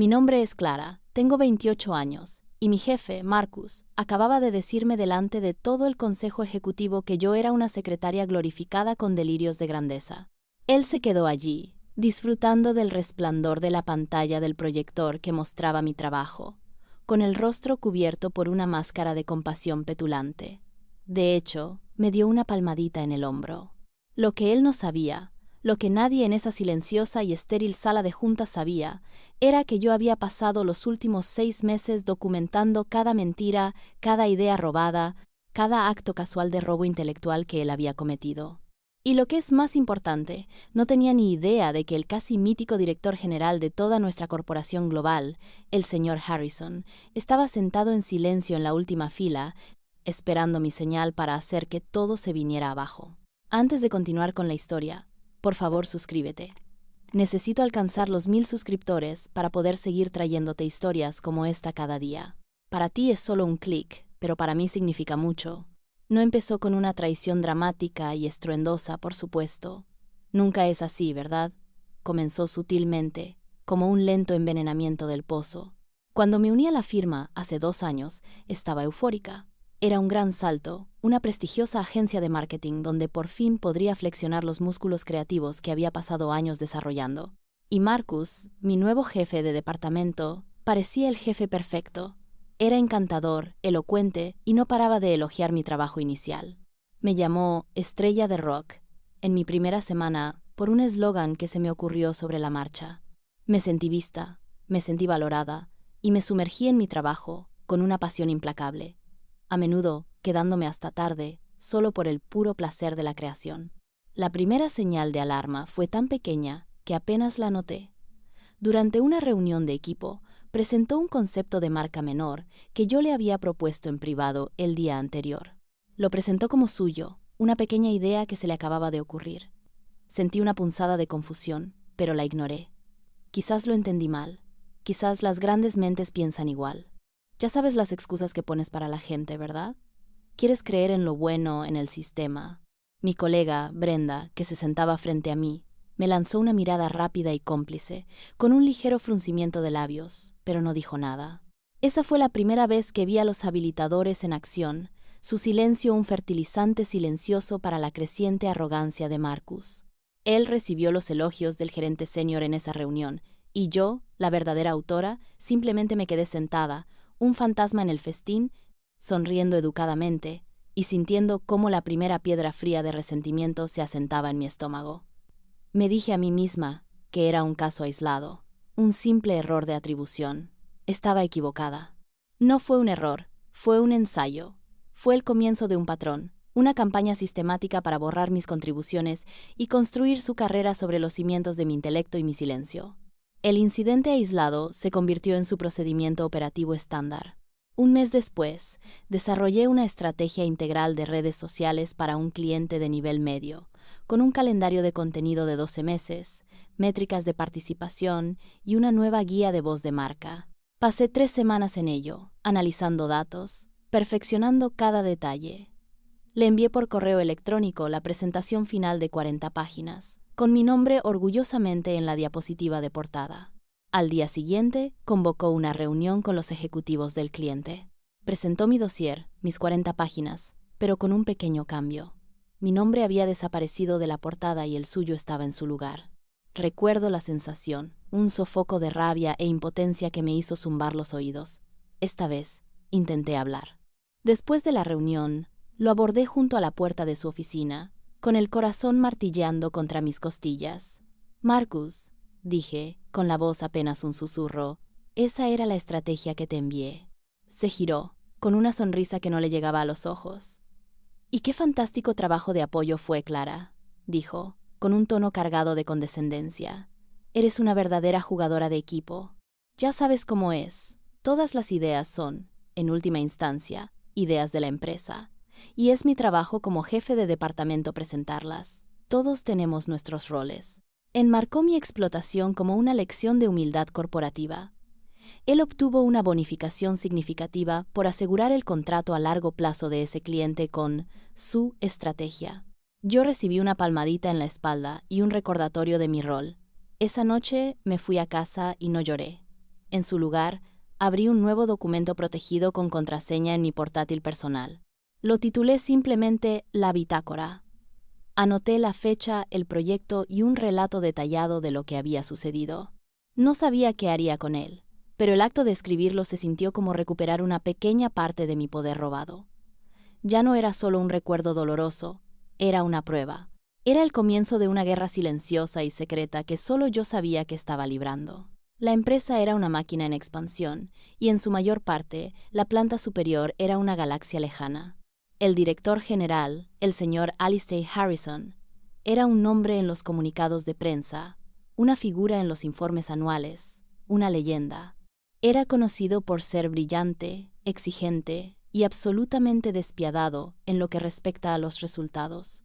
Mi nombre es Clara, tengo 28 años, y mi jefe, Marcus, acababa de decirme delante de todo el consejo ejecutivo que yo era una secretaria glorificada con delirios de grandeza. Él se quedó allí, disfrutando del resplandor de la pantalla del proyector que mostraba mi trabajo, con el rostro cubierto por una máscara de compasión petulante. De hecho, me dio una palmadita en el hombro. Lo que él no sabía, lo que nadie en esa silenciosa y estéril sala de juntas sabía, era que yo había pasado los últimos 6 meses documentando cada mentira, cada idea robada, cada acto casual de robo intelectual que él había cometido. Y lo que es más importante, no tenía ni idea de que el casi mítico director general de toda nuestra corporación global, el señor Harrison, estaba sentado en silencio en la última fila, esperando mi señal para hacer que todo se viniera abajo. Antes de continuar con la historia, por favor suscríbete. Necesito alcanzar los 1000 suscriptores para poder seguir trayéndote historias como esta cada día. Para ti es solo un clic, pero para mí significa mucho. No empezó con una traición dramática y estruendosa, por supuesto. Nunca es así, ¿verdad? Comenzó sutilmente, como un lento envenenamiento del pozo. Cuando me uní a la firma, hace 2 años, estaba eufórica. Era un gran salto, una prestigiosa agencia de marketing donde por fin podría flexionar los músculos creativos que había pasado años desarrollando. Y Marcus, mi nuevo jefe de departamento, parecía el jefe perfecto. Era encantador, elocuente y no paraba de elogiar mi trabajo inicial. Me llamó estrella de rock, en mi primera semana, por un eslogan que se me ocurrió sobre la marcha. Me sentí vista, me sentí valorada y me sumergí en mi trabajo con una pasión implacable, a menudo quedándome hasta tarde solo por el puro placer de la creación. La primera señal de alarma fue tan pequeña que apenas la noté. Durante una reunión de equipo, presentó un concepto de marca menor que yo le había propuesto en privado el día anterior. Lo presentó como suyo, una pequeña idea que se le acababa de ocurrir. Sentí una punzada de confusión, pero la ignoré. Quizás lo entendí mal. Quizás las grandes mentes piensan igual. Ya sabes las excusas que pones para la gente, ¿verdad? Quieres creer en lo bueno, en el sistema. Mi colega, Brenda, que se sentaba frente a mí, me lanzó una mirada rápida y cómplice, con un ligero fruncimiento de labios, pero no dijo nada. Esa fue la primera vez que vi a los habilitadores en acción, su silencio un fertilizante silencioso para la creciente arrogancia de Marcus. Él recibió los elogios del gerente senior en esa reunión, y yo, la verdadera autora, simplemente me quedé sentada, un fantasma en el festín, sonriendo educadamente y sintiendo cómo la primera piedra fría de resentimiento se asentaba en mi estómago. Me dije a mí misma que era un caso aislado, un simple error de atribución. Estaba equivocada. No fue un error, fue un ensayo. Fue el comienzo de un patrón, una campaña sistemática para borrar mis contribuciones y construir su carrera sobre los cimientos de mi intelecto y mi silencio. El incidente aislado se convirtió en su procedimiento operativo estándar. Un mes después, desarrollé una estrategia integral de redes sociales para un cliente de nivel medio, con un calendario de contenido de 12 meses, métricas de participación y una nueva guía de voz de marca. Pasé 3 semanas en ello, analizando datos, perfeccionando cada detalle. Le envié por correo electrónico la presentación final de 40 páginas, con mi nombre orgullosamente en la diapositiva de portada. Al día siguiente, convocó una reunión con los ejecutivos del cliente. Presentó mi dossier, mis 40 páginas, pero con un pequeño cambio. Mi nombre había desaparecido de la portada y el suyo estaba en su lugar. Recuerdo la sensación, un sofoco de rabia e impotencia que me hizo zumbar los oídos. Esta vez, intenté hablar. Después de la reunión, lo abordé junto a la puerta de su oficina, con el corazón martilleando contra mis costillas. Marcus, dije, con la voz apenas un susurro, esa era la estrategia que te envié. Se giró, con una sonrisa que no le llegaba a los ojos. «¿Y qué fantástico trabajo de apoyo fue, Clara?», dijo, con un tono cargado de condescendencia. «Eres una verdadera jugadora de equipo. Ya sabes cómo es. Todas las ideas son, en última instancia, ideas de la empresa. Y es mi trabajo como jefe de departamento presentarlas. Todos tenemos nuestros roles». Enmarcó mi explotación como una lección de humildad corporativa. Él obtuvo una bonificación significativa por asegurar el contrato a largo plazo de ese cliente con su estrategia. Yo recibí una palmadita en la espalda y un recordatorio de mi rol. Esa noche me fui a casa y no lloré. En su lugar, abrí un nuevo documento protegido con contraseña en mi portátil personal. Lo titulé simplemente La Bitácora. Anoté la fecha, el proyecto y un relato detallado de lo que había sucedido. No sabía qué haría con él, pero el acto de escribirlo se sintió como recuperar una pequeña parte de mi poder robado. Ya no era solo un recuerdo doloroso, era una prueba. Era el comienzo de una guerra silenciosa y secreta que solo yo sabía que estaba librando. La empresa era una máquina en expansión, y en su mayor parte, la planta superior era una galaxia lejana. El director general, el señor Alistair Harrison, era un nombre en los comunicados de prensa, una figura en los informes anuales, una leyenda. Era conocido por ser brillante, exigente y absolutamente despiadado en lo que respecta a los resultados.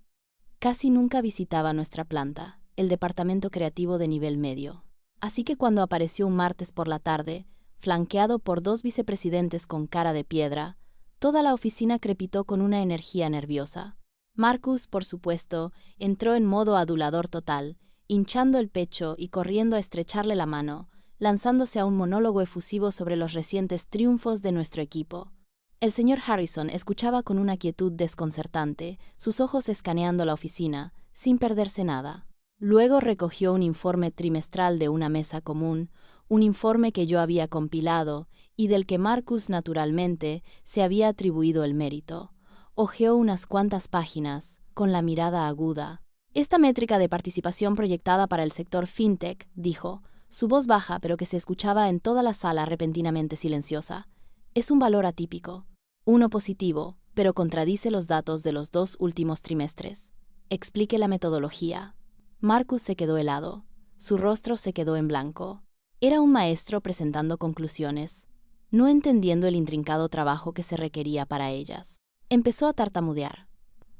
Casi nunca visitaba nuestra planta, el departamento creativo de nivel medio. Así que cuando apareció un martes por la tarde, flanqueado por 2 vicepresidentes con cara de piedra, toda la oficina crepitó con una energía nerviosa. Marcus, por supuesto, entró en modo adulador total, hinchando el pecho y corriendo a estrecharle la mano, lanzándose a un monólogo efusivo sobre los recientes triunfos de nuestro equipo. El señor Harrison escuchaba con una quietud desconcertante, sus ojos escaneando la oficina, sin perderse nada. Luego recogió un informe trimestral de una mesa común, un informe que yo había compilado y del que Marcus, naturalmente, se había atribuido el mérito. Hojeó unas cuantas páginas, con la mirada aguda. Esta métrica de participación proyectada para el sector fintech, dijo, su voz baja pero que se escuchaba en toda la sala repentinamente silenciosa. Es un valor atípico. Uno positivo, pero contradice los datos de los 2 últimos trimestres. Explique la metodología. Marcus se quedó helado. Su rostro se quedó en blanco. Era un maestro presentando conclusiones, no entendiendo el intrincado trabajo que se requería para ellas. Empezó a tartamudear.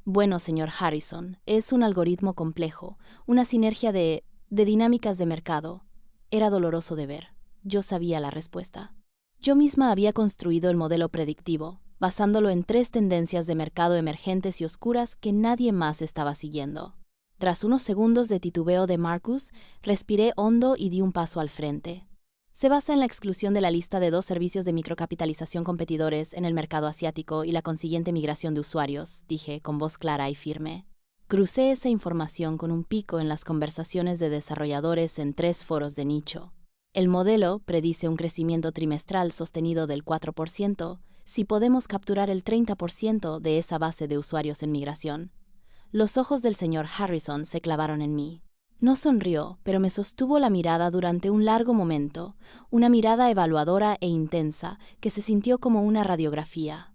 Bueno, señor Harrison, es un algoritmo complejo, una sinergia de dinámicas de mercado. Era doloroso de ver. Yo sabía la respuesta. Yo misma había construido el modelo predictivo, basándolo en 3 tendencias de mercado emergentes y oscuras que nadie más estaba siguiendo. Tras unos segundos de titubeo de Marcus, respiré hondo y di un paso al frente. Se basa en la exclusión de la lista de 2 servicios de microcapitalización competidores en el mercado asiático y la consiguiente migración de usuarios, dije con voz clara y firme. Crucé esa información con un pico en las conversaciones de desarrolladores en 3 foros de nicho. El modelo predice un crecimiento trimestral sostenido del 4% si podemos capturar el 30% de esa base de usuarios en migración. Los ojos del señor Harrison se clavaron en mí. No sonrió, pero me sostuvo la mirada durante un largo momento, una mirada evaluadora e intensa que se sintió como una radiografía.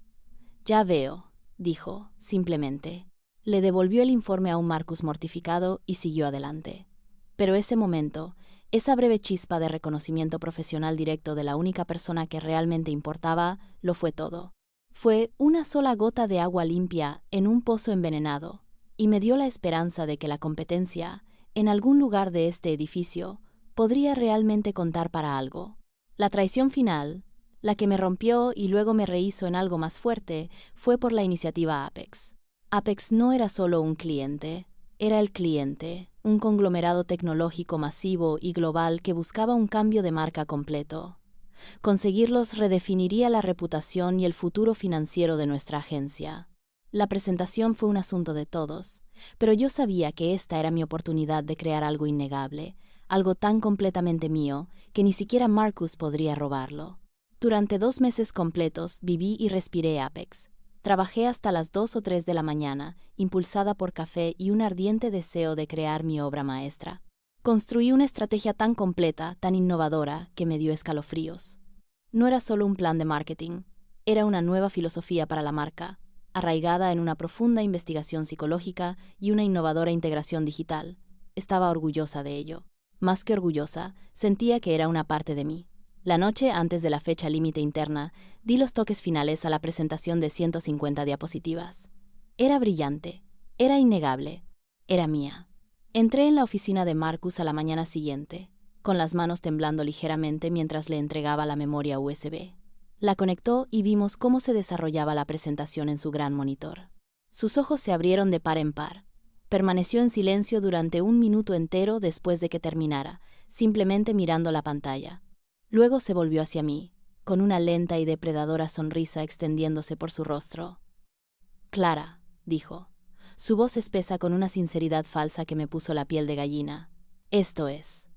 Ya veo, dijo, simplemente. Le devolvió el informe a un Marcus mortificado y siguió adelante. Pero ese momento, esa breve chispa de reconocimiento profesional directo de la única persona que realmente importaba, lo fue todo. Fue una sola gota de agua limpia en un pozo envenenado, y me dio la esperanza de que la competencia, en algún lugar de este edificio, podría realmente contar para algo. La traición final, la que me rompió y luego me rehizo en algo más fuerte, fue por la iniciativa Apex. Apex no era solo un cliente, era el cliente, un conglomerado tecnológico masivo y global que buscaba un cambio de marca completo. Conseguirlos redefiniría la reputación y el futuro financiero de nuestra agencia. La presentación fue un asunto de todos, pero yo sabía que esta era mi oportunidad de crear algo innegable, algo tan completamente mío que ni siquiera Marcus podría robarlo. Durante 2 meses completos viví y respiré Apex. Trabajé hasta las 2 o 3 de la mañana, impulsada por café y un ardiente deseo de crear mi obra maestra. Construí una estrategia tan completa, tan innovadora, que me dio escalofríos. No era solo un plan de marketing, era una nueva filosofía para la marca, arraigada en una profunda investigación psicológica y una innovadora integración digital. Estaba orgullosa de ello. Más que orgullosa, sentía que era una parte de mí. La noche antes de la fecha límite interna, di los toques finales a la presentación de 150 diapositivas. Era brillante, era innegable, era mía. Entré en la oficina de Marcus a la mañana siguiente, con las manos temblando ligeramente mientras le entregaba la memoria USB. La conectó y vimos cómo se desarrollaba la presentación en su gran monitor. Sus ojos se abrieron de par en par. Permaneció en silencio durante 1 minuto entero después de que terminara, simplemente mirando la pantalla. Luego se volvió hacia mí, con una lenta y depredadora sonrisa extendiéndose por su rostro. Clara, dijo, su voz espesa con una sinceridad falsa que me puso la piel de gallina. Esto es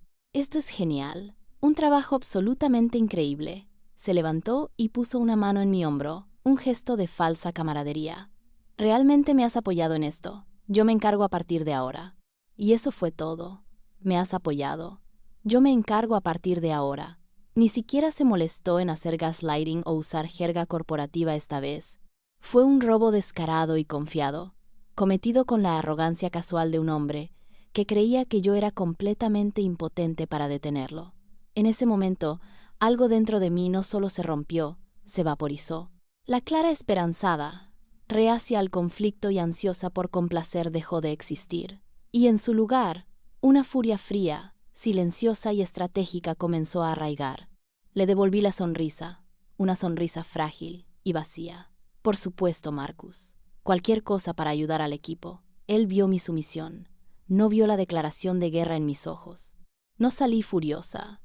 genial. Un trabajo absolutamente increíble. Se levantó y puso una mano en mi hombro, un gesto de falsa camaradería. Realmente me has apoyado en esto. Yo me encargo a partir de ahora. Y eso fue todo. Me has apoyado. Yo me encargo a partir de ahora. Ni siquiera se molestó en hacer gaslighting o usar jerga corporativa esta vez. Fue un robo descarado y confiado, cometido con la arrogancia casual de un hombre que creía que yo era completamente impotente para detenerlo. En ese momento, algo dentro de mí no solo se rompió, se vaporizó. La Clara esperanzada, reacia al conflicto y ansiosa por complacer dejó de existir. Y en su lugar, una furia fría, silenciosa y estratégica comenzó a arraigar. Le devolví la sonrisa, una sonrisa frágil y vacía. Por supuesto, Marcus. Cualquier cosa para ayudar al equipo. Él vio mi sumisión. No vio la declaración de guerra en mis ojos. No salí furiosa.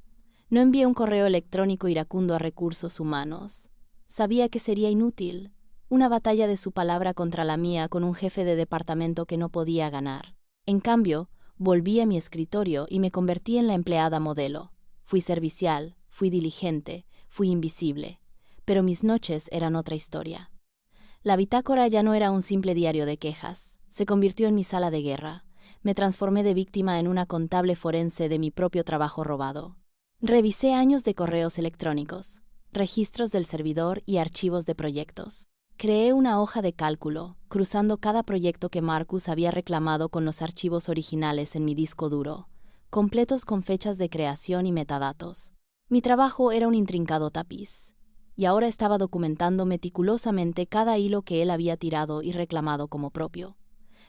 No envié un correo electrónico iracundo a recursos humanos. Sabía que sería inútil. Una batalla de su palabra contra la mía con un jefe de departamento que no podía ganar. En cambio, volví a mi escritorio y me convertí en la empleada modelo. Fui servicial, fui diligente, fui invisible. Pero mis noches eran otra historia. La bitácora ya no era un simple diario de quejas. Se convirtió en mi sala de guerra. Me transformé de víctima en una contable forense de mi propio trabajo robado. Revisé años de correos electrónicos, registros del servidor y archivos de proyectos. Creé una hoja de cálculo, cruzando cada proyecto que Marcus había reclamado con los archivos originales en mi disco duro, completos con fechas de creación y metadatos. Mi trabajo era un intrincado tapiz, y ahora estaba documentando meticulosamente cada hilo que él había tirado y reclamado como propio.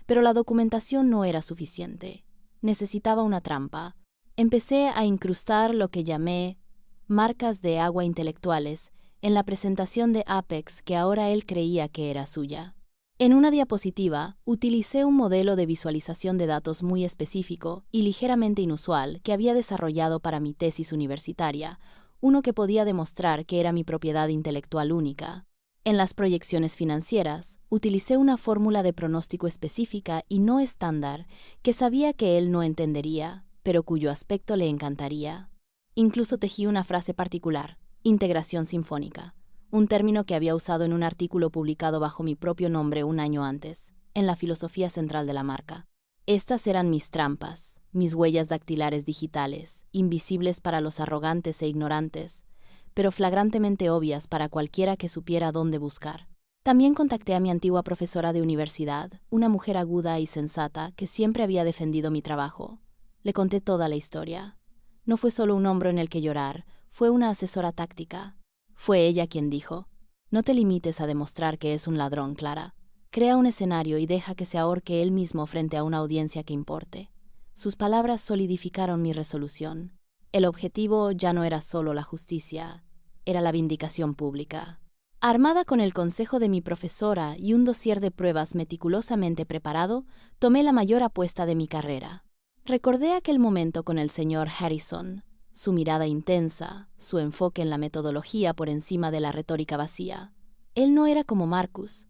Pero la documentación no era suficiente. Necesitaba una trampa. Empecé a incrustar lo que llamé marcas de agua intelectuales en la presentación de Apex que ahora él creía que era suya. En una diapositiva, utilicé un modelo de visualización de datos muy específico y ligeramente inusual que había desarrollado para mi tesis universitaria, uno que podía demostrar que era mi propiedad intelectual única. En las proyecciones financieras, utilicé una fórmula de pronóstico específica y no estándar que sabía que él no entendería, pero cuyo aspecto le encantaría. Incluso tejí una frase particular, integración sinfónica, un término que había usado en un artículo publicado bajo mi propio nombre un año antes, en la filosofía central de la marca. Estas eran mis trampas, mis huellas dactilares digitales, invisibles para los arrogantes e ignorantes, pero flagrantemente obvias para cualquiera que supiera dónde buscar. También contacté a mi antigua profesora de universidad, una mujer aguda y sensata que siempre había defendido mi trabajo. Le conté toda la historia. No fue solo un hombro en el que llorar, fue una asesora táctica. Fue ella quien dijo: «No te limites a demostrar que es un ladrón, Clara. Crea un escenario y deja que se ahorque él mismo frente a una audiencia que importe». Sus palabras solidificaron mi resolución. El objetivo ya no era solo la justicia, era la vindicación pública. Armada con el consejo de mi profesora y un dossier de pruebas meticulosamente preparado, tomé la mayor apuesta de mi carrera. Recordé aquel momento con el señor Harrison, su mirada intensa, su enfoque en la metodología por encima de la retórica vacía. Él no era como Marcus.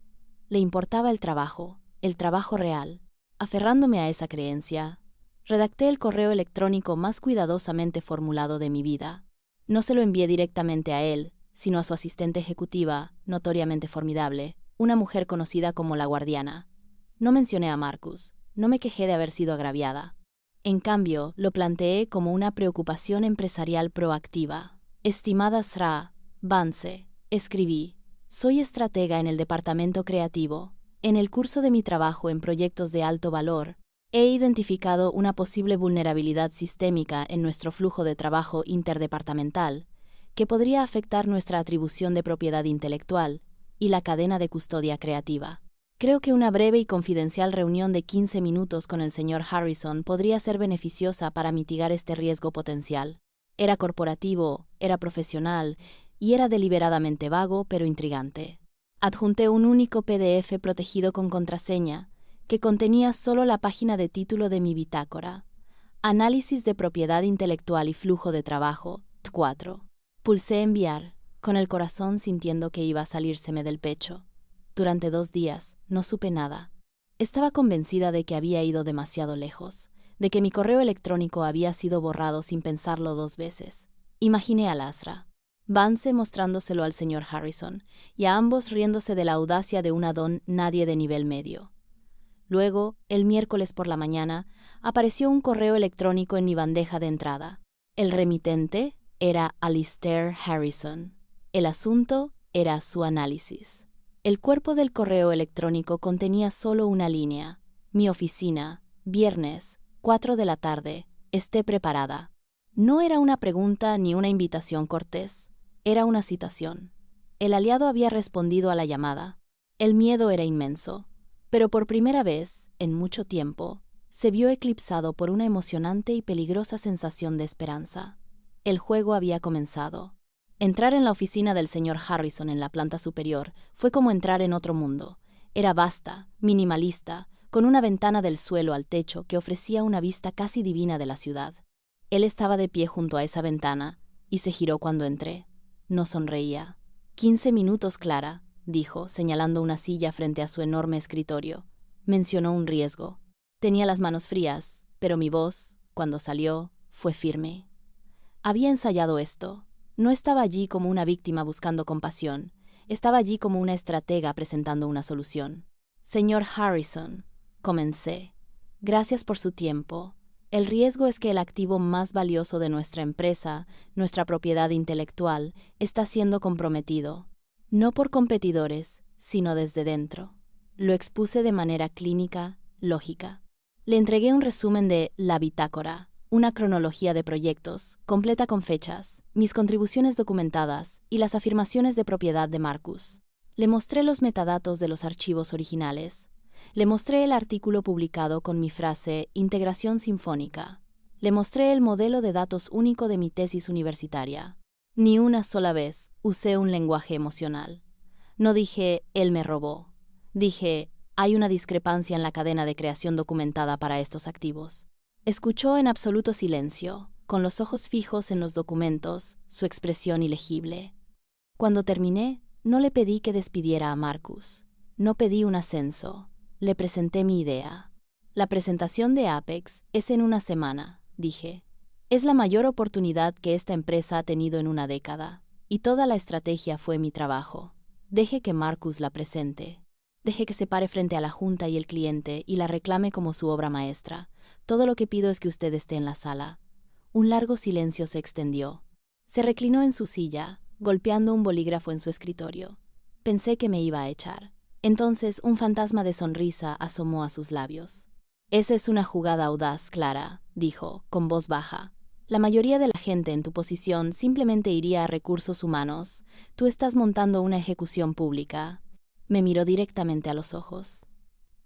Le importaba el trabajo real. Aferrándome a esa creencia, redacté el correo electrónico más cuidadosamente formulado de mi vida. No se lo envié directamente a él, sino a su asistente ejecutiva, notoriamente formidable, una mujer conocida como la Guardiana. No mencioné a Marcus, no me quejé de haber sido agraviada. En cambio, lo planteé como una preocupación empresarial proactiva. Estimada Sra. Vance, escribí, soy estratega en el departamento creativo. En el curso de mi trabajo en proyectos de alto valor, he identificado una posible vulnerabilidad sistémica en nuestro flujo de trabajo interdepartamental que podría afectar nuestra atribución de propiedad intelectual y la cadena de custodia creativa. Creo que una breve y confidencial reunión de 15 minutos con el señor Harrison podría ser beneficiosa para mitigar este riesgo potencial. Era corporativo, era profesional y era deliberadamente vago pero intrigante. Adjunté un único PDF protegido con contraseña que contenía solo la página de título de mi bitácora. Análisis de propiedad intelectual y flujo de trabajo, T4. Pulsé enviar, con el corazón sintiendo que iba a salírseme del pecho. Durante 2 días no supe nada. Estaba convencida de que había ido demasiado lejos, de que mi correo electrónico había sido borrado sin pensarlo 2 veces. Imaginé a Lasra, Vance mostrándoselo al señor Harrison, y a ambos riéndose de la audacia de una don nadie de nivel medio. Luego, el miércoles por la mañana, apareció un correo electrónico en mi bandeja de entrada. El remitente era Alistair Harrison. El asunto era su análisis. El cuerpo del correo electrónico contenía solo una línea. Mi oficina, viernes, 4 de la tarde, esté preparada. No era una pregunta ni una invitación cortés, era una citación. El aliado había respondido a la llamada. El miedo era inmenso, pero por primera vez, en mucho tiempo, se vio eclipsado por una emocionante y peligrosa sensación de esperanza. El juego había comenzado. Entrar en la oficina del señor Harrison en la planta superior fue como entrar en otro mundo. Era vasta, minimalista, con una ventana del suelo al techo que ofrecía una vista casi divina de la ciudad. Él estaba de pie junto a esa ventana y se giró cuando entré. No sonreía. 15 minutos, Clara, dijo, señalando una silla frente a su enorme escritorio. Mencionó un riesgo. Tenía las manos frías, pero mi voz, cuando salió, fue firme. Había ensayado esto. No estaba allí como una víctima buscando compasión. Estaba allí como una estratega presentando una solución. Señor Harrison, comencé. Gracias por su tiempo. El riesgo es que el activo más valioso de nuestra empresa, nuestra propiedad intelectual, está siendo comprometido. No por competidores, sino desde dentro. Lo expuse de manera clínica, lógica. Le entregué un resumen de la bitácora, una cronología de proyectos, completa con fechas, mis contribuciones documentadas y las afirmaciones de propiedad de Marcus. Le mostré los metadatos de los archivos originales. Le mostré el artículo publicado con mi frase «integración sinfónica». Le mostré el modelo de datos único de mi tesis universitaria. Ni una sola vez usé un lenguaje emocional. No dije «él me robó». Dije «hay una discrepancia en la cadena de creación documentada para estos activos». Escuchó en absoluto silencio, con los ojos fijos en los documentos, su expresión ilegible. Cuando terminé, no le pedí que despidiera a Marcus. No pedí un ascenso. Le presenté mi idea. La presentación de Apex es en una semana, dije. Es la mayor oportunidad que esta empresa ha tenido en una década, y toda la estrategia fue mi trabajo. Deje que Marcus la presente. Deje que se pare frente a la junta y el cliente y la reclame como su obra maestra. Todo lo que pido es que usted esté en la sala. Un largo silencio se extendió. Se reclinó en su silla, golpeando un bolígrafo en su escritorio. Pensé que me iba a echar. Entonces un fantasma de sonrisa asomó a sus labios. Esa es una jugada audaz, Clara, dijo, con voz baja. La mayoría de la gente en tu posición simplemente iría a recursos humanos. Tú estás montando una ejecución pública. Me miró directamente a los ojos.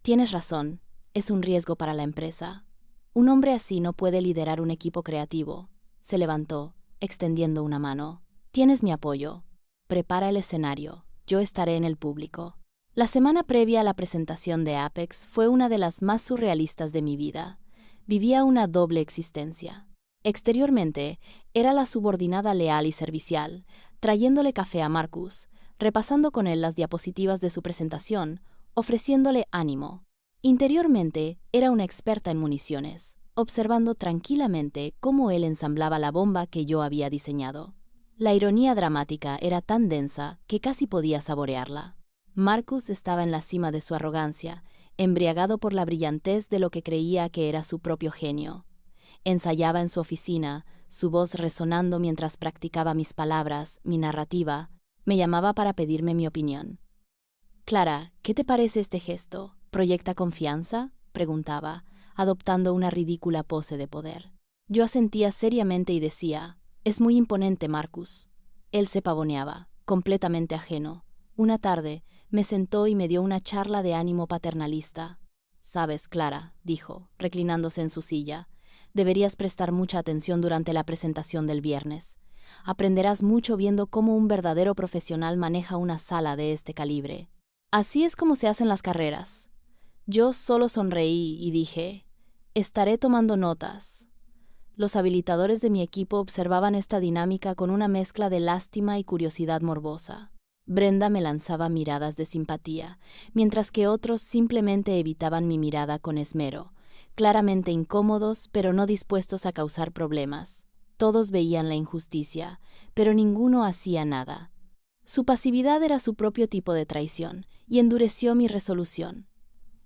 Tienes razón, es un riesgo para la empresa. Un hombre así no puede liderar un equipo creativo. Se levantó, extendiendo una mano. Tienes mi apoyo. Prepara el escenario. Yo estaré en el público. La semana previa a la presentación de Apex fue una de las más surrealistas de mi vida. Vivía una doble existencia. Exteriormente, era la subordinada leal y servicial, trayéndole café a Marcus, repasando con él las diapositivas de su presentación, ofreciéndole ánimo. Interiormente, era una experta en municiones, observando tranquilamente cómo él ensamblaba la bomba que yo había diseñado. La ironía dramática era tan densa que casi podía saborearla. Marcus estaba en la cima de su arrogancia, embriagado por la brillantez de lo que creía que era su propio genio. Ensayaba en su oficina, su voz resonando mientras practicaba mis palabras, mi narrativa. Me llamaba para pedirme mi opinión. «Clara, ¿qué te parece este gesto? ¿Proyecta confianza?», preguntaba, adoptando una ridícula pose de poder. Yo asentía seriamente y decía, «Es muy imponente, Marcus». Él se pavoneaba, completamente ajeno. Una tarde, me sentó y me dio una charla de ánimo paternalista. «Sabes, Clara», dijo, reclinándose en su silla, «deberías prestar mucha atención durante la presentación del viernes. Aprenderás mucho viendo cómo un verdadero profesional maneja una sala de este calibre. Así es como se hacen las carreras». Yo solo sonreí y dije, «Estaré tomando notas». Los habilitadores de mi equipo observaban esta dinámica con una mezcla de lástima y curiosidad morbosa. Brenda me lanzaba miradas de simpatía, mientras que otros simplemente evitaban mi mirada con esmero, claramente incómodos pero no dispuestos a causar problemas. Todos veían la injusticia, pero ninguno hacía nada. Su pasividad era su propio tipo de traición, y endureció mi resolución.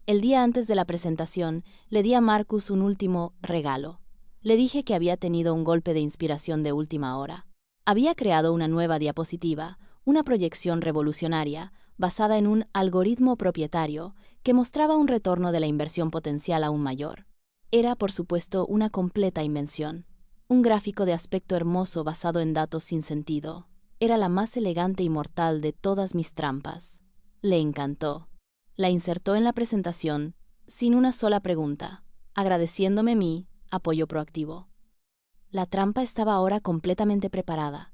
El día antes de la presentación, le di a Marcus un último regalo. Le dije que había tenido un golpe de inspiración de última hora. Había creado una nueva diapositiva, una proyección revolucionaria, basada en un algoritmo propietario que mostraba un retorno de la inversión potencial aún mayor. Era, por supuesto, una completa invención. Un gráfico de aspecto hermoso basado en datos sin sentido. Era la más elegante y mortal de todas mis trampas. Le encantó. La insertó en la presentación, sin una sola pregunta, agradeciéndome mi apoyo proactivo. La trampa estaba ahora completamente preparada.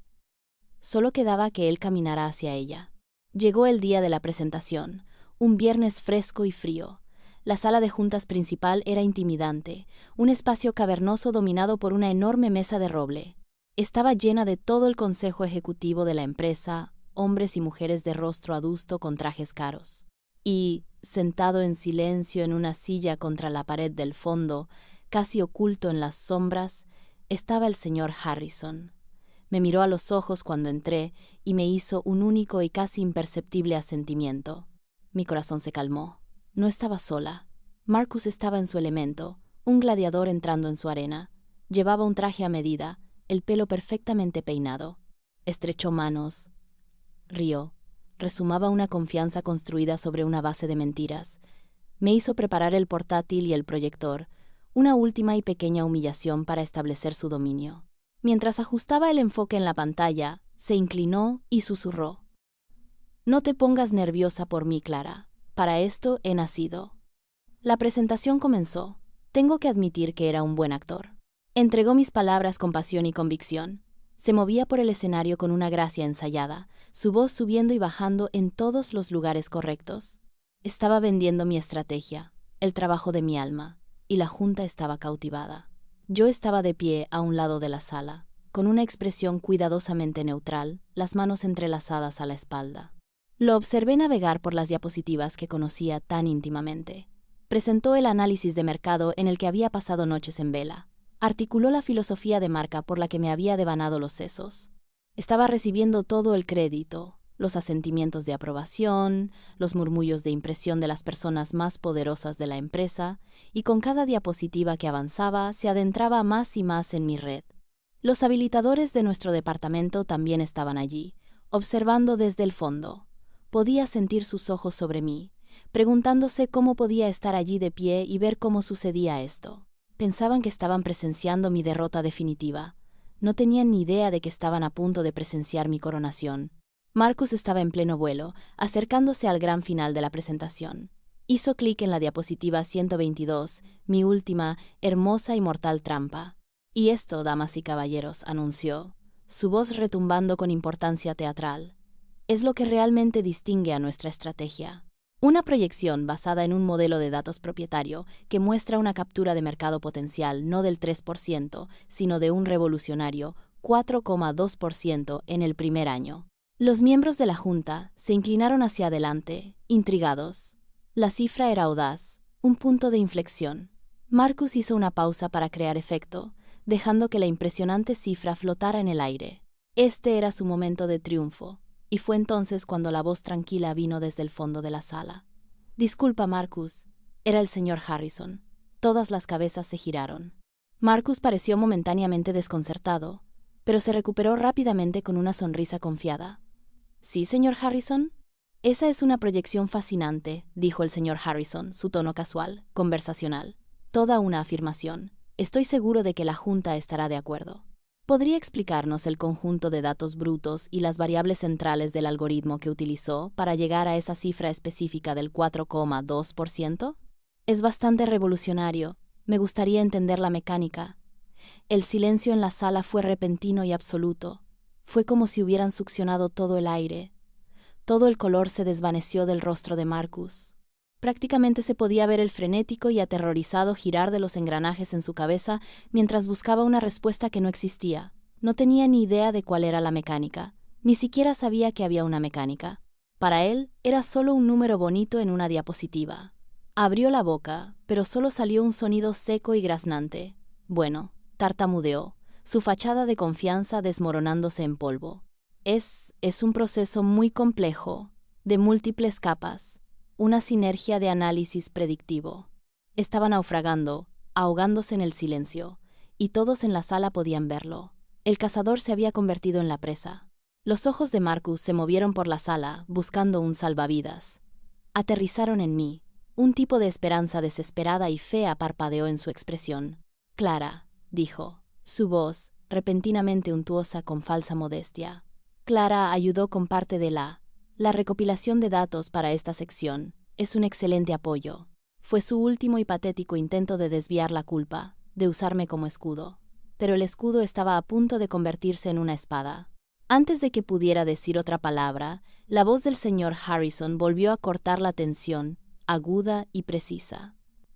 Solo quedaba que él caminara hacia ella. Llegó el día de la presentación, un viernes fresco y frío. La sala de juntas principal era intimidante, un espacio cavernoso dominado por una enorme mesa de roble. Estaba llena de todo el consejo ejecutivo de la empresa, hombres y mujeres de rostro adusto con trajes caros. Y, sentado en silencio en una silla contra la pared del fondo, casi oculto en las sombras, estaba el señor Harrison. Me miró a los ojos cuando entré y me hizo un único y casi imperceptible asentimiento. Mi corazón se calmó. No estaba sola. Marcus estaba en su elemento, un gladiador entrando en su arena. Llevaba un traje a medida, el pelo perfectamente peinado. Estrechó manos. Rió. Resumaba una confianza construida sobre una base de mentiras. Me hizo preparar el portátil y el proyector, una última y pequeña humillación para establecer su dominio. Mientras ajustaba el enfoque en la pantalla, se inclinó y susurró. «No te pongas nerviosa por mí, Clara. Para esto he nacido». La presentación comenzó. Tengo que admitir que era un buen actor. Entregó mis palabras con pasión y convicción. Se movía por el escenario con una gracia ensayada, su voz subiendo y bajando en todos los lugares correctos. Estaba vendiendo mi estrategia, el trabajo de mi alma, y la junta estaba cautivada. Yo estaba de pie a un lado de la sala, con una expresión cuidadosamente neutral, las manos entrelazadas a la espalda. Lo observé navegar por las diapositivas que conocía tan íntimamente. Presentó el análisis de mercado en el que había pasado noches en vela. Articuló la filosofía de marca por la que me había devanado los sesos. Estaba recibiendo todo el crédito, los asentimientos de aprobación, los murmullos de impresión de las personas más poderosas de la empresa, y con cada diapositiva que avanzaba se adentraba más y más en mi red. Los habilitadores de nuestro departamento también estaban allí, observando desde el fondo. Podía sentir sus ojos sobre mí, preguntándose cómo podía estar allí de pie y ver cómo sucedía esto. Pensaban que estaban presenciando mi derrota definitiva. No tenían ni idea de que estaban a punto de presenciar mi coronación. Marcus estaba en pleno vuelo, acercándose al gran final de la presentación. Hizo clic en la diapositiva 122, mi última, hermosa y mortal trampa. Y esto, damas y caballeros, anunció, su voz retumbando con importancia teatral, es lo que realmente distingue a nuestra estrategia. Una proyección basada en un modelo de datos propietario que muestra una captura de mercado potencial no del 3%, sino de un revolucionario 4,2% en el primer año. Los miembros de la Junta se inclinaron hacia adelante, intrigados. La cifra era audaz, un punto de inflexión. Marcus hizo una pausa para crear efecto, dejando que la impresionante cifra flotara en el aire. Este era su momento de triunfo. Y fue entonces cuando la voz tranquila vino desde el fondo de la sala. «Disculpa, Marcus». Era el señor Harrison. Todas las cabezas se giraron. Marcus pareció momentáneamente desconcertado, pero se recuperó rápidamente con una sonrisa confiada. «¿Sí, señor Harrison?» «Esa es una proyección fascinante», dijo el señor Harrison, su tono casual, conversacional. «Toda una afirmación. Estoy seguro de que la Junta estará de acuerdo». ¿Podría explicarnos el conjunto de datos brutos y las variables centrales del algoritmo que utilizó para llegar a esa cifra específica del 4,2%? Es bastante revolucionario. Me gustaría entender la mecánica. El silencio en la sala fue repentino y absoluto. Fue como si hubieran succionado todo el aire. Todo el color se desvaneció del rostro de Marcus. Prácticamente se podía ver el frenético y aterrorizado girar de los engranajes en su cabeza mientras buscaba una respuesta que no existía. No tenía ni idea de cuál era la mecánica, ni siquiera sabía que había una mecánica. Para él, era solo un número bonito en una diapositiva. Abrió la boca, pero solo salió un sonido seco y graznante. Bueno, tartamudeó, su fachada de confianza desmoronándose en polvo. Es un proceso muy complejo, de múltiples capas, una sinergia de análisis predictivo. Estaba naufragando, ahogándose en el silencio, y todos en la sala podían verlo. El cazador se había convertido en la presa. Los ojos de Marcus se movieron por la sala, buscando un salvavidas. Aterrizaron en mí. Un tipo de esperanza desesperada y fea parpadeó en su expresión. Clara, dijo, su voz, repentinamente untuosa con falsa modestia. Clara ayudó con parte de la recopilación de datos para esta sección. Es un excelente apoyo. Fue su último y patético intento de desviar la culpa, de usarme como escudo. Pero el escudo estaba a punto de convertirse en una espada. Antes de que pudiera decir otra palabra, la voz del señor Harrison volvió a cortar la tensión, aguda y precisa.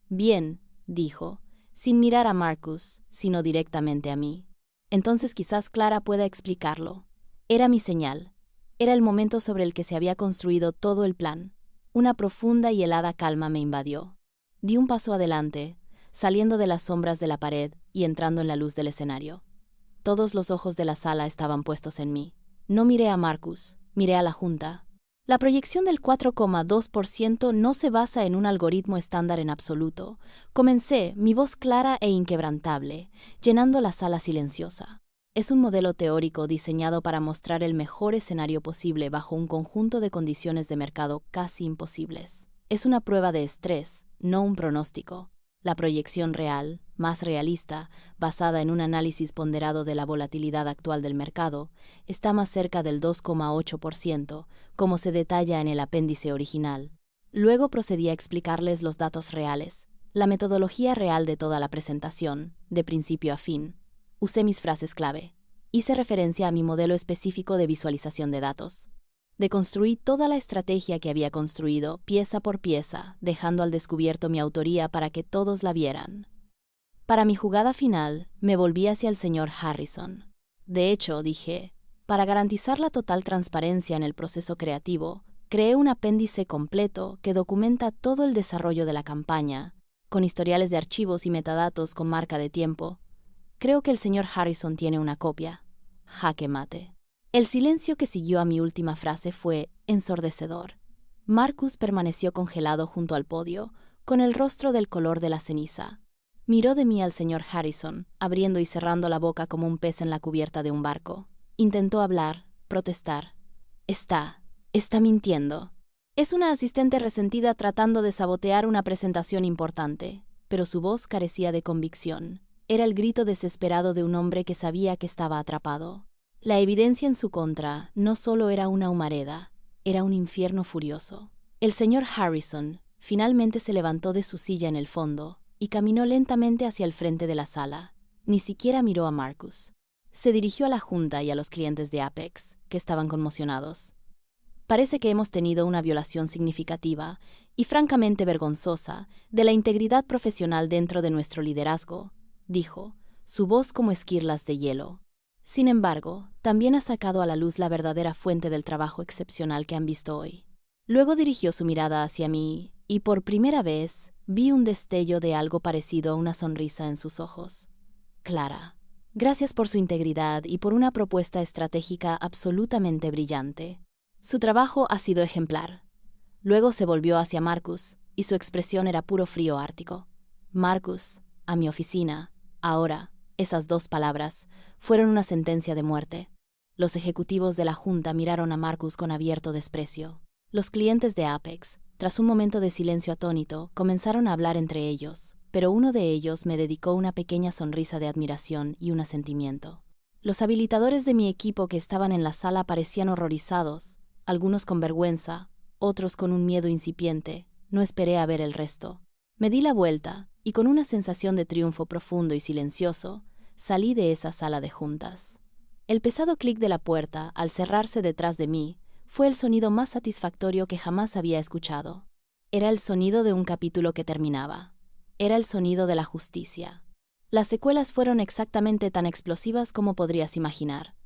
Bien, dijo, sin mirar a Marcus, sino directamente a mí. Entonces quizás Clara pueda explicarlo. Era mi señal. Era el momento sobre el que se había construido todo el plan. Una profunda y helada calma me invadió. Di un paso adelante, saliendo de las sombras de la pared y entrando en la luz del escenario. Todos los ojos de la sala estaban puestos en mí. No miré a Marcus, miré a la Junta. La proyección del 4,2% no se basa en un algoritmo estándar en absoluto. Comencé, mi voz clara e inquebrantable, llenando la sala silenciosa. Es un modelo teórico diseñado para mostrar el mejor escenario posible bajo un conjunto de condiciones de mercado casi imposibles. Es una prueba de estrés, no un pronóstico. La proyección real, más realista, basada en un análisis ponderado de la volatilidad actual del mercado, está más cerca del 2,8%, como se detalla en el apéndice original. Luego procedí a explicarles los datos reales, la metodología real de toda la presentación, de principio a fin. Usé mis frases clave. Hice referencia a mi modelo específico de visualización de datos. Deconstruí toda la estrategia que había construido, pieza por pieza, dejando al descubierto mi autoría para que todos la vieran. Para mi jugada final, me volví hacia el señor Harrison. De hecho, dije, para garantizar la total transparencia en el proceso creativo, creé un apéndice completo que documenta todo el desarrollo de la campaña, con historiales de archivos y metadatos con marca de tiempo. Creo que el señor Harrison tiene una copia. Jaque mate. El silencio que siguió a mi última frase fue ensordecedor. Marcus permaneció congelado junto al podio, con el rostro del color de la ceniza. Miró de mí al señor Harrison, abriendo y cerrando la boca como un pez en la cubierta de un barco. Intentó hablar, protestar. Está mintiendo. Es una asistente resentida tratando de sabotear una presentación importante, pero su voz carecía de convicción. Era el grito desesperado de un hombre que sabía que estaba atrapado. La evidencia en su contra no solo era una humareda, era un infierno furioso. El señor Harrison finalmente se levantó de su silla en el fondo y caminó lentamente hacia el frente de la sala. Ni siquiera miró a Marcus. Se dirigió a la Junta y a los clientes de Apex, que estaban conmocionados. Parece que hemos tenido una violación significativa y francamente vergonzosa de la integridad profesional dentro de nuestro liderazgo, dijo, su voz como esquirlas de hielo. Sin embargo, también ha sacado a la luz la verdadera fuente del trabajo excepcional que han visto hoy. Luego dirigió su mirada hacia mí, y por primera vez vi un destello de algo parecido a una sonrisa en sus ojos. Clara, gracias por su integridad y por una propuesta estratégica absolutamente brillante. Su trabajo ha sido ejemplar. Luego se volvió hacia Marcus, y su expresión era puro frío ártico. Marcus, a mi oficina, ahora. Esas dos palabras fueron una sentencia de muerte. Los ejecutivos de la Junta miraron a Marcus con abierto desprecio. Los clientes de Apex, tras un momento de silencio atónito, comenzaron a hablar entre ellos, pero uno de ellos me dedicó una pequeña sonrisa de admiración y un asentimiento. Los habilitadores de mi equipo que estaban en la sala parecían horrorizados, algunos con vergüenza, otros con un miedo incipiente. No esperé a ver el resto. Me di la vuelta, y con una sensación de triunfo profundo y silencioso, salí de esa sala de juntas. El pesado clic de la puerta, al cerrarse detrás de mí, fue el sonido más satisfactorio que jamás había escuchado. Era el sonido de un capítulo que terminaba. Era el sonido de la justicia. Las secuelas fueron exactamente tan explosivas como podrías imaginar.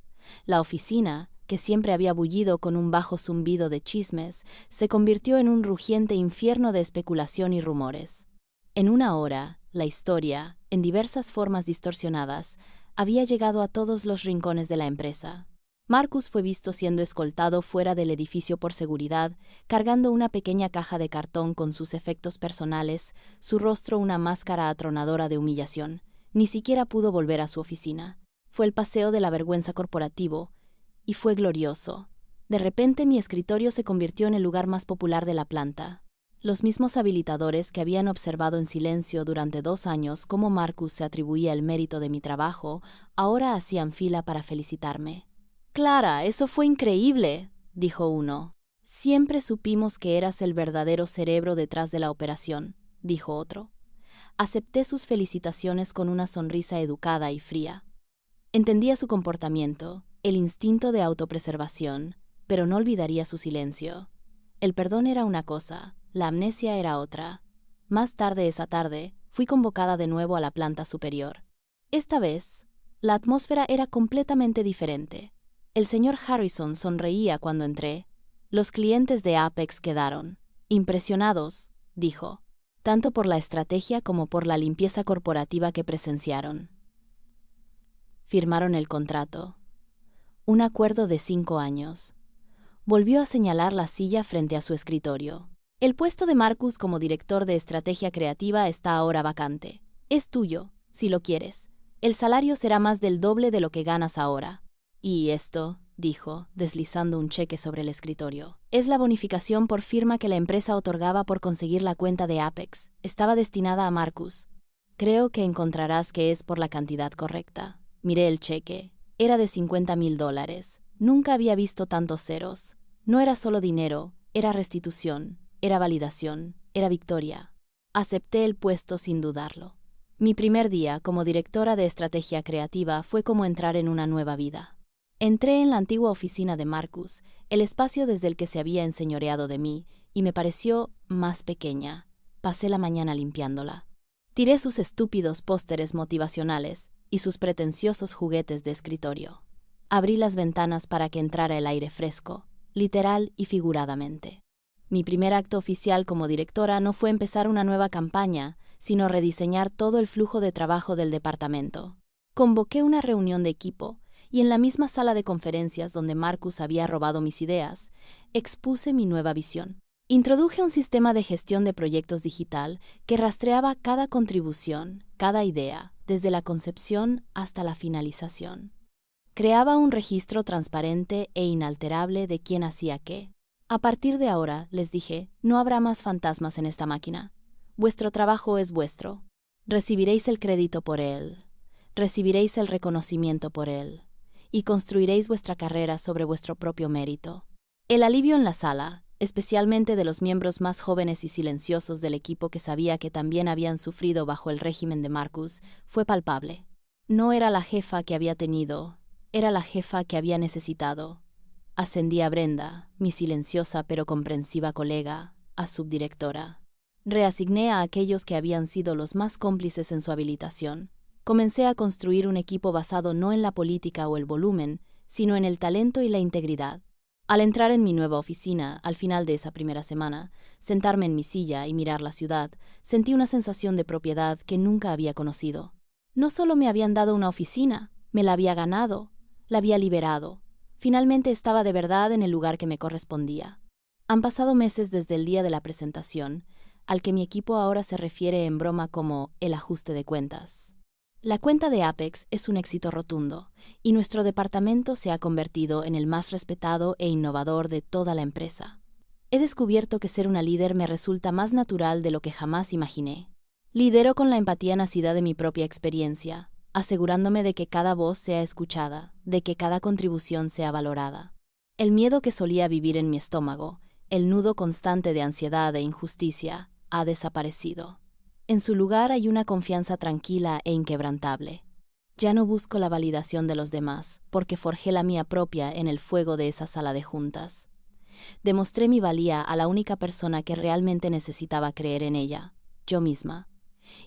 La oficina, que siempre había bullido con un bajo zumbido de chismes, se convirtió en un rugiente infierno de especulación y rumores. En una hora, la historia, en diversas formas distorsionadas, había llegado a todos los rincones de la empresa. Marcus fue visto siendo escoltado fuera del edificio por seguridad, cargando una pequeña caja de cartón con sus efectos personales, su rostro una máscara atronadora de humillación. Ni siquiera pudo volver a su oficina. Fue el paseo de la vergüenza corporativo, y fue glorioso. De repente mi escritorio se convirtió en el lugar más popular de la planta. Los mismos habilitadores que habían observado en silencio durante 2 años cómo Marcus se atribuía el mérito de mi trabajo, ahora hacían fila para felicitarme. «Clara, eso fue increíble», dijo uno. «Siempre supimos que eras el verdadero cerebro detrás de la operación», dijo otro. Acepté sus felicitaciones con una sonrisa educada y fría. Entendía su comportamiento, el instinto de autopreservación, pero no olvidaría su silencio. El perdón era una cosa, la amnesia era otra. Más tarde esa tarde, fui convocada de nuevo a la planta superior. Esta vez, la atmósfera era completamente diferente. El señor Harrison sonreía cuando entré. Los clientes de Apex quedaron impresionados, dijo, tanto por la estrategia como por la limpieza corporativa que presenciaron. Firmaron el contrato. Un acuerdo de 5 años. Volvió a señalar la silla frente a su escritorio. El puesto de Marcus como director de estrategia creativa está ahora vacante. Es tuyo, si lo quieres. El salario será más del doble de lo que ganas ahora. Y esto, dijo, deslizando un cheque sobre el escritorio, es la bonificación por firma que la empresa otorgaba por conseguir la cuenta de Apex. Estaba destinada a Marcus. Creo que encontrarás que es por la cantidad correcta. Miré el cheque. Era de $50,000. Nunca había visto tantos ceros. No era solo dinero, era restitución, era validación, era victoria. Acepté el puesto sin dudarlo. Mi primer día como directora de estrategia creativa fue como entrar en una nueva vida. Entré en la antigua oficina de Marcus, el espacio desde el que se había enseñoreado de mí, y me pareció más pequeña. Pasé la mañana limpiándola. Tiré sus estúpidos pósteres motivacionales y sus pretenciosos juguetes de escritorio. Abrí las ventanas para que entrara el aire fresco, literal y figuradamente. Mi primer acto oficial como directora no fue empezar una nueva campaña, sino rediseñar todo el flujo de trabajo del departamento. Convoqué una reunión de equipo, y en la misma sala de conferencias donde Marcus había robado mis ideas, expuse mi nueva visión. Introduje un sistema de gestión de proyectos digital que rastreaba cada contribución, cada idea, desde la concepción hasta la finalización. Creaba un registro transparente e inalterable de quién hacía qué. A partir de ahora, les dije, no habrá más fantasmas en esta máquina. Vuestro trabajo es vuestro. Recibiréis el crédito por él. Recibiréis el reconocimiento por él. Y construiréis vuestra carrera sobre vuestro propio mérito. El alivio en la sala, especialmente de los miembros más jóvenes y silenciosos del equipo que sabía que también habían sufrido bajo el régimen de Marcus, fue palpable. No era la jefa que había tenido, era la jefa que había necesitado. Ascendí a Brenda, mi silenciosa pero comprensiva colega, a subdirectora. Reasigné a aquellos que habían sido los más cómplices en su habilitación. Comencé a construir un equipo basado no en la política o el volumen, sino en el talento y la integridad. Al entrar en mi nueva oficina, al final de esa primera semana, sentarme en mi silla y mirar la ciudad, sentí una sensación de propiedad que nunca había conocido. No solo me habían dado una oficina, me la había ganado, la había liberado. Finalmente estaba de verdad en el lugar que me correspondía. Han pasado meses desde el día de la presentación, al que mi equipo ahora se refiere en broma como el ajuste de cuentas. La cuenta de Apex es un éxito rotundo, y nuestro departamento se ha convertido en el más respetado e innovador de toda la empresa. He descubierto que ser una líder me resulta más natural de lo que jamás imaginé. Lidero con la empatía nacida de mi propia experiencia, asegurándome de que cada voz sea escuchada, de que cada contribución sea valorada. El miedo que solía vivir en mi estómago, el nudo constante de ansiedad e injusticia, ha desaparecido. En su lugar hay una confianza tranquila e inquebrantable. Ya no busco la validación de los demás, porque forjé la mía propia en el fuego de esa sala de juntas. Demostré mi valía a la única persona que realmente necesitaba creer en ella, yo misma.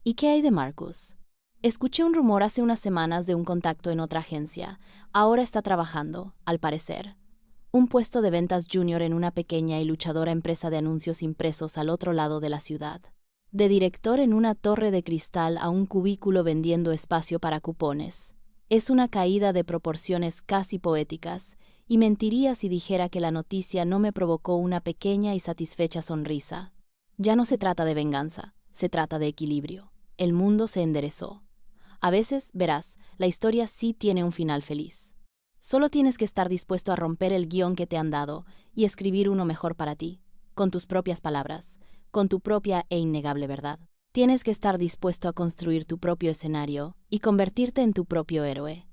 ¿Y qué hay de Marcus? Escuché un rumor hace unas semanas de un contacto en otra agencia. Ahora está trabajando, al parecer. Un puesto de ventas junior en una pequeña y luchadora empresa de anuncios impresos al otro lado de la ciudad. De director en una torre de cristal a un cubículo vendiendo espacio para cupones. Es una caída de proporciones casi poéticas, y mentiría si dijera que la noticia no me provocó una pequeña y satisfecha sonrisa. Ya no se trata de venganza, se trata de equilibrio. El mundo se enderezó. A veces, verás, la historia sí tiene un final feliz. Solo tienes que estar dispuesto a romper el guión que te han dado y escribir uno mejor para ti, con tus propias palabras, con tu propia e innegable verdad. Tienes que estar dispuesto a construir tu propio escenario y convertirte en tu propio héroe.